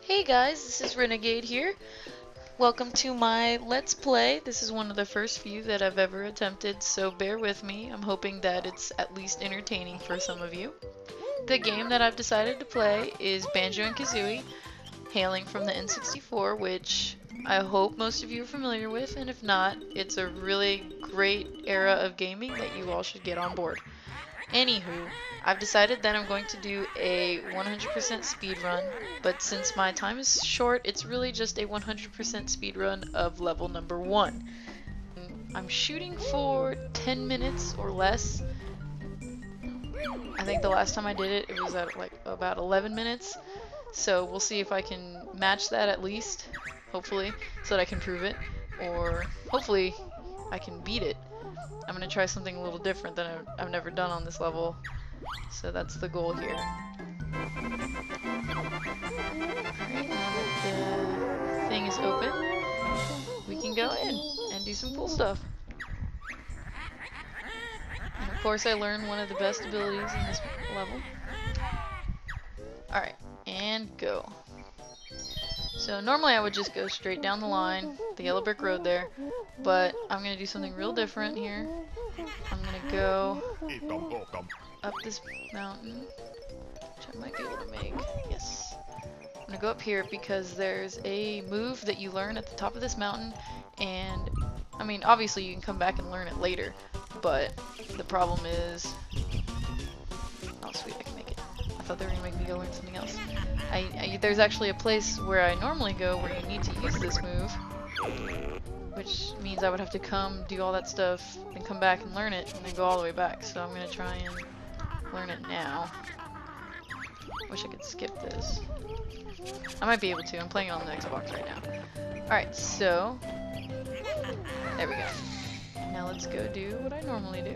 Hey guys, this is Renegade here. Welcome to my Let's Play. This is one of the first few that I've ever attempted, so bear with me. I'm hoping that it's at least entertaining for some of you. The game that I've decided to play is Banjo Kazooie, hailing from the N64, which I hope most of you are familiar with, and if not, it's a really great era of gaming that you all should get on board. Anywho, I've decided that I'm going to do a 100% speed run, but since my time is short, it's really just a 100% speed run of level number 1. I'm shooting for 10 minutes or less. I think the last time I did it, it was at like about 11 minutes. So we'll see if I can match that at least, hopefully, so that I can prove it, or hopefully I can beat it. I'm going to try something a little different than I've never done on this level, so that's the goal here. Alright, now that the thing is open, we can go in and do some cool stuff. And of course I learned one of the best abilities in this level. Alright, and go. So normally I would just go straight down the line, the yellow brick road there, but I'm going to do something real different here. I'm going to go up this mountain, which I might be able to make. Yes. I'm going to go up here because there's a move that you learn at the top of this mountain, and I mean obviously you can come back and learn it later, but the problem is... Oh sweet, I can make it. I thought they were going to make me go learn something else. There's actually a place where I normally go where you need to use this move, which means I would have to come, do all that stuff, then come back and learn it, and then go all the way back. So I'm going to try and learn it now. Wish I could skip this. I might be able to. I'm playing it on the Xbox right now. Alright, so... There we go. Now let's go do what I normally do.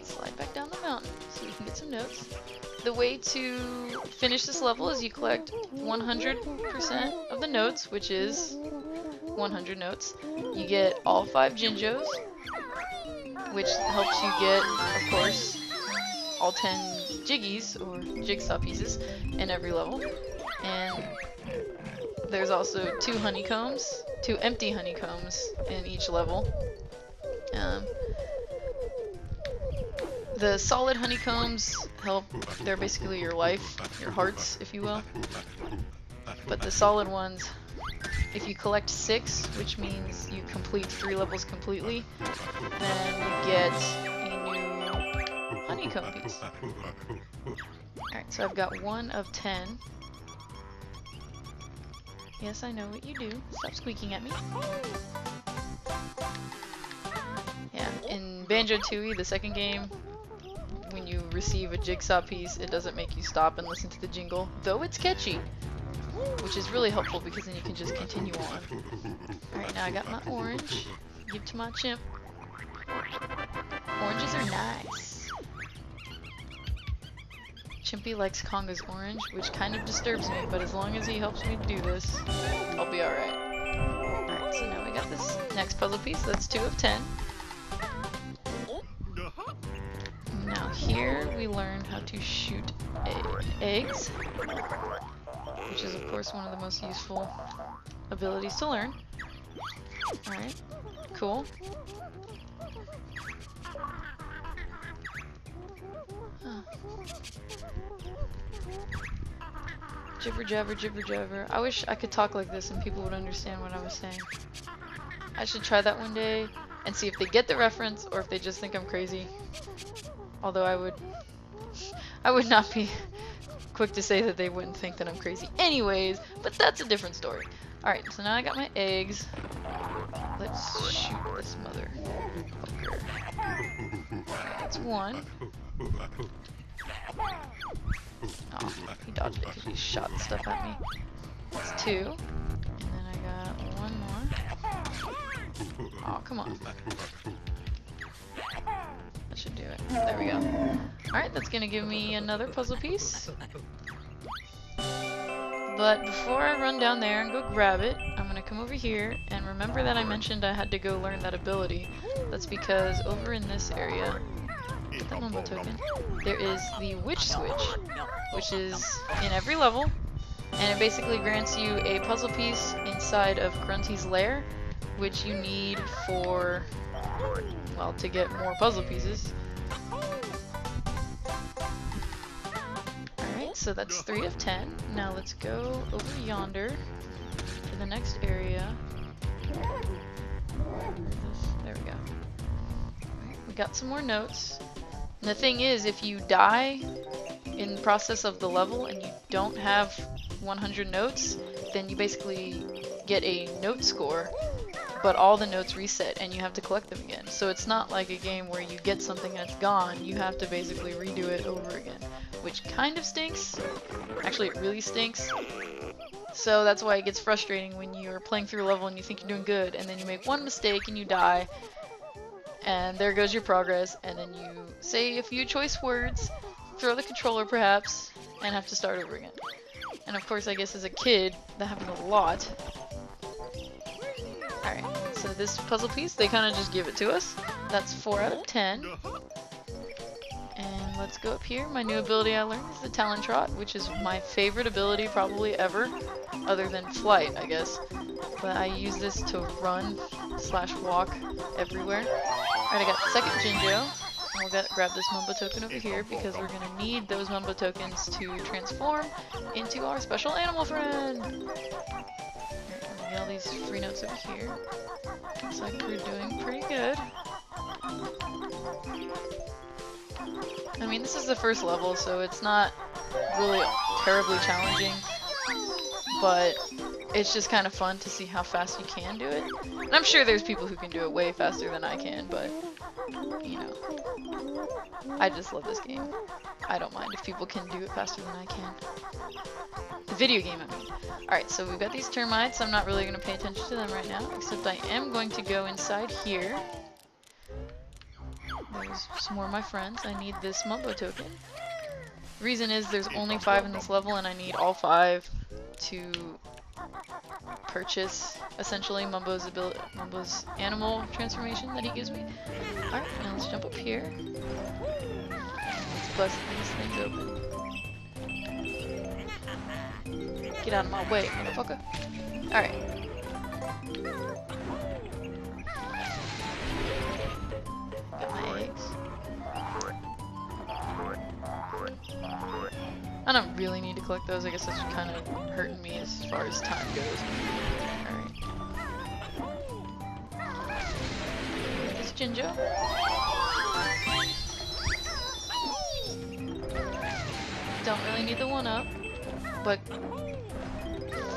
Slide back down the mountain so we can get some notes. The way to finish this level is you collect 100% of the notes, which is 100 notes. You get all 5 Jinjos, which helps you get, of course, all 10 Jiggies, or jigsaw pieces, in every level. And there's also 2 honeycombs, 2 empty honeycombs in each level. The solid honeycombs help, they're basically your life, your hearts, if you will. But the solid ones, if you collect 6, which means you complete 3 levels completely, then you get a new honeycomb piece. Alright, so I've got 1 of 10. Yes, I know what you do. Stop squeaking at me. Yeah, in Banjo Kazooie, the second game, when you receive a jigsaw piece, it doesn't make you stop and listen to the jingle, though it's catchy, which is really helpful because then you can just continue on. Alright, now I got my orange. Give to my chimp. Oranges are nice. Chimpy likes Conga's orange, which kind of disturbs me, but as long as he helps me do this, I'll be alright. Alright, so now we got this next puzzle piece. That's 2 of 10. Now here we learn how to shoot eggs, which is of course one of the most useful abilities to learn. Alright, cool. Huh. Jibber jabber, jibber jabber. I wish I could talk like this and people would understand what I was saying. I should try that one day and see if they get the reference or if they just think I'm crazy. Although I would not be quick to say that they wouldn't think that I'm crazy anyways, but that's a different story. Alright, so now I got my eggs. Let's shoot this motherfucker. That's 1. Oh, he dodged it because he shot stuff at me. That's 2. And then I got 1 more. Oh, come on. That should do it. There we go. Alright, that's gonna give me another puzzle piece. But before I run down there and go grab it, I'm gonna come over here, and remember that I mentioned I had to go learn that ability. That's because over in this area, get that Mumbo token, there is the Witch Switch, which is in every level, and it basically grants you a puzzle piece inside of Grunty's lair, which you need for, well, to get more puzzle pieces. Alright, so that's 3 of 10. Now let's go over yonder to the next area. There we go. We got some more notes. And the thing is, if you die in the process of the level and you don't have 100 notes, then you basically get a note score, but all the notes reset and you have to collect them again. So it's not like a game where you get something that's gone, you have to basically redo it over again, which kind of stinks. Actually, it really stinks. So that's why it gets frustrating when you're playing through a level and you think you're doing good, and then you make one mistake and you die, and there goes your progress, and then you say a few choice words, throw the controller perhaps, and have to start over again. And of course, I guess as a kid, that happened a lot. Alright, so this puzzle piece, they kind of just give it to us. That's 4 out of 10. And let's go up here. My new ability I learned is the Talon Trot, which is my favorite ability probably ever, other than flight, I guess. But I use this to run / walk everywhere. Alright, I got the second Jinjo. We'll grab this Mumbo token over here because we're going to need those Mumbo tokens to transform into our special animal friend. Alright, we get all these free notes over here. Looks like we're doing pretty good. I mean, this is the first level, so it's not really terribly challenging, but it's just kind of fun to see how fast you can do it. And I'm sure there's people who can do it way faster than I can, but, you know, I just love this game. I don't mind if people can do it faster than I can. The video game, I mean. Alright, so we've got these termites. I'm not really going to pay attention to them right now, except I am going to go inside here. There's some more of my friends. I need this Mumbo token. The reason is there's only 5 in this level, and I need all 5 to purchase, essentially, Mumbo's animal transformation that he gives me. Alright, now let's jump up here. Let's bust these things open. Get out of my way, motherfucker. Alright. Got my eggs. I don't really need to collect those. I guess that's kind of hurting me as far as time goes. Alright. This Jinjo. Don't really need the 1-up, but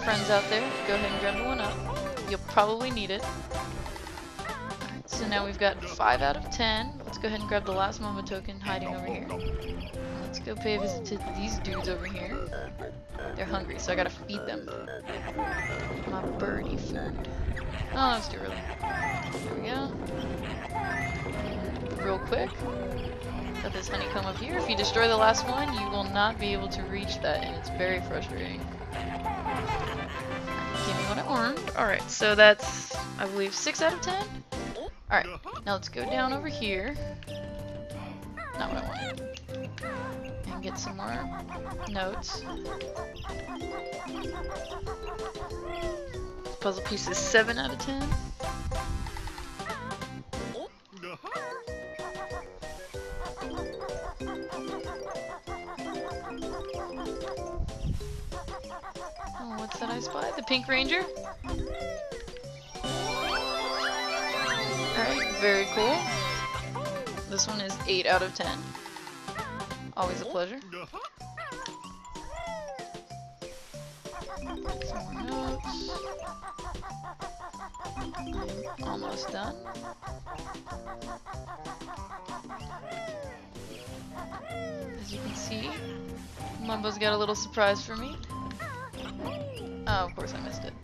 friends out there, go ahead and grab the 1-up. You'll probably need it. Alright, so now we've got 5 out of 10. Let's go ahead and grab the last Mumbo token hiding over here. Let's go pay a visit to these dudes over here. They're hungry, so I gotta feed them. My birdie food. Oh, that's too early. There we go. And real quick. Got this honeycomb up here. If you destroy the last one, you will not be able to reach that, and it's very frustrating. Give me what I earned. Alright, so that's, I believe, 6 out of 10? Alright, now let's go down over here. Not what I wanted. And get some more notes. This puzzle piece is 7 out of 10. Oh, what's that I spy? The Pink Ranger? Alright, very cool. This one is 8 out of 10. Always a pleasure. Some more notes. I'm almost done. As you can see, Mumbo's got a little surprise for me. Oh, of course I missed it.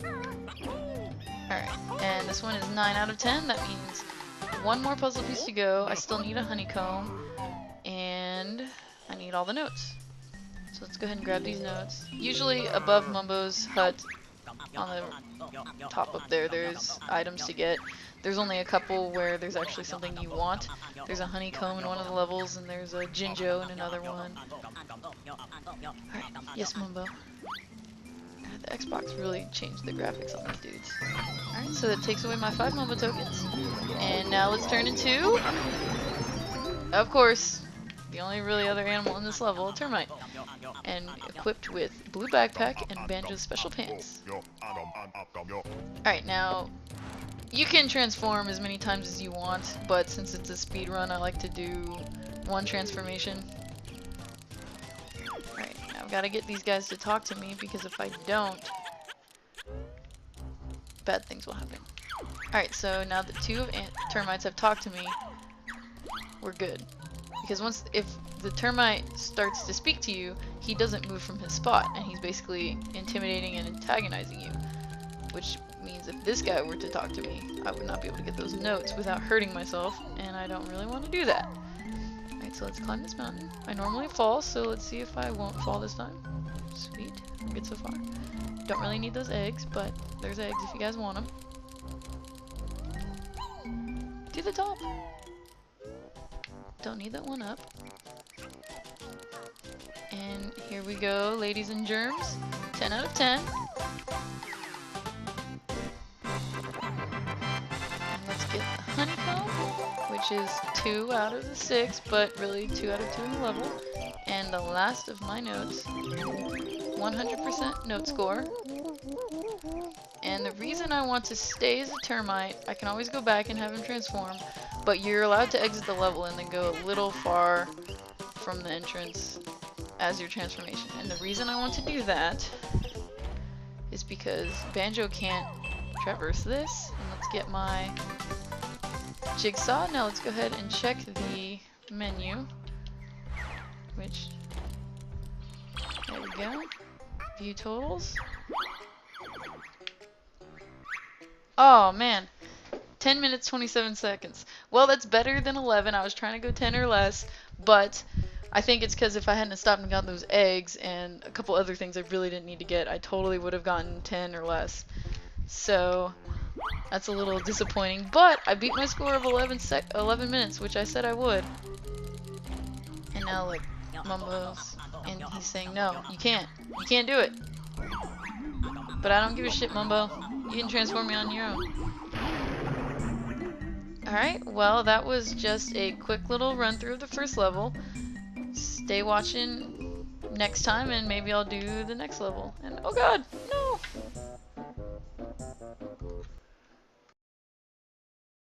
Alright, and this one is 9 out of 10. That means one more puzzle piece to go. I still need a honeycomb, and I need all the notes. So let's go ahead and grab these notes. Usually above Mumbo's hut on the top up there, there's items to get. There's only a couple where there's actually something you want. There's a honeycomb in one of the levels, and there's a Jinjo in another one. Alright, yes, Mumbo. The Xbox really changed the graphics on these dudes. Alright, so that takes away my 5 Mumbo tokens. And now let's turn into, of course, the only really other animal in this level, a termite. And equipped with blue backpack and Banjo's special pants. Alright, now, you can transform as many times as you want, but since it's a speed run, I like to do one transformation. Alright, now I've got to get these guys to talk to me, because if I don't, bad things will happen. Alright, so now that 2 termites have talked to me, we're good. Because if the termite starts to speak to you, he doesn't move from his spot, and he's basically intimidating and antagonizing you. Which means if this guy were to talk to me, I would not be able to get those notes without hurting myself, and I don't really want to do that. Alright, so let's climb this mountain. I normally fall, so let's see if I won't fall this time. Sweet, good so far. Don't really need those eggs, but there's eggs if you guys want them. To the top! Don't need that one up. And here we go, ladies and germs. 10 out of 10. And let's get the honeycomb, which is 2 out of the 6, but really 2 out of 2 in the level. And the last of my notes, 100% note score. And the reason I want to stay as a termite, I can always go back and have him transform, but you're allowed to exit the level and then go a little far from the entrance as your transformation. And the reason I want to do that is because Banjo can't traverse this. And let's get my jigsaw. Now let's go ahead and check the menu, which, there we go, view totals. Oh man, 10 minutes 27 seconds. Well, that's better than 11. I was trying to go 10 or less, but I think it's because if I hadn't stopped and gotten those eggs and a couple other things I really didn't need to get, I totally would have gotten 10 or less. So that's a little disappointing, but I beat my score of 11 minutes, which I said I would. And now look, Mumbo's, and he's saying, no, you can't do it. But I don't give a shit, Mumbo. You can transform me on your own. Alright, well, that was just a quick little run through of the first level. Stay watching next time, and maybe I'll do the next level. And oh god, no!